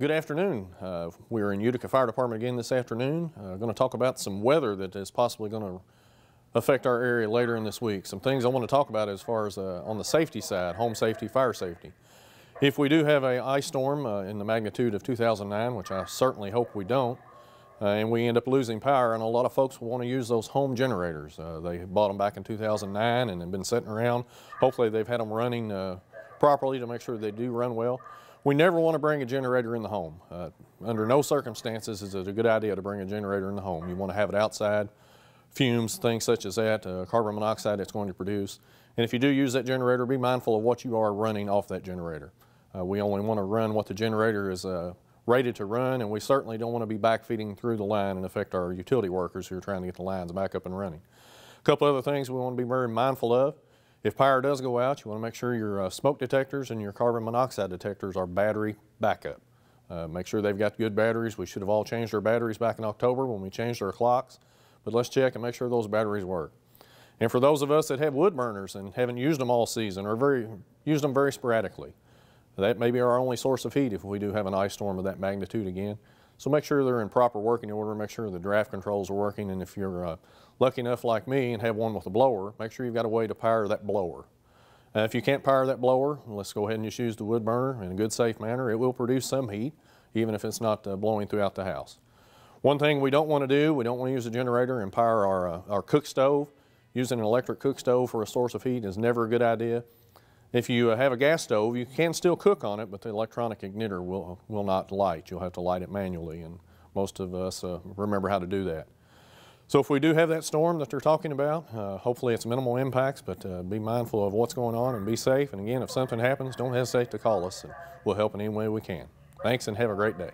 Good afternoon. We're in Utica Fire Department again this afternoon. Going to talk about some weather that is possibly going to affect our area later in this week. Some things I want to talk about as far as on the safety side, home safety, fire safety. If we do have an ice storm in the magnitude of 2009, which I certainly hope we don't, and we end up losing power, and a lot of folks will want to use those home generators. They bought them back in 2009 and have been sitting around. Hopefully they've had them running properly to make sure they do run well. We never want to bring a generator in the home. Under no circumstances is it a good idea to bring a generator in the home. You want to have it outside, fumes, things such as that, carbon monoxide it's going to produce. And if you do use that generator, be mindful of what you are running off that generator. We only want to run what the generator is rated to run, and we certainly don't want to be backfeeding through the line and affect our utility workers who are trying to get the lines back up and running. A couple other things we want to be very mindful of. If power does go out, you want to make sure your smoke detectors and your carbon monoxide detectors are battery backup. Make sure they've got good batteries. We should have all changed our batteries back in October when we changed our clocks, but let's check and make sure those batteries work. And for those of us that have wood burners and haven't used them all season or used them very sporadically, that may be our only source of heat if we do have an ice storm of that magnitude again. So make sure they're in proper working order, make sure the draft controls are working, and if you're lucky enough like me and have one with a blower, make sure you've got a way to power that blower. If you can't power that blower, let's go ahead and just use the wood burner in a good, safe manner. It will produce some heat, even if it's not blowing throughout the house. One thing we don't want to do, we don't want to use a generator and power our cook stove. Using an electric cook stove for a source of heat is never a good idea. If you have a gas stove, you can still cook on it, but the electronic igniter will not light. You'll have to light it manually, and most of us remember how to do that. So if we do have that storm that they're talking about, hopefully it's minimal impacts, but be mindful of what's going on and be safe. And again, if something happens, don't hesitate to call us, and we'll help in any way we can. Thanks, and have a great day.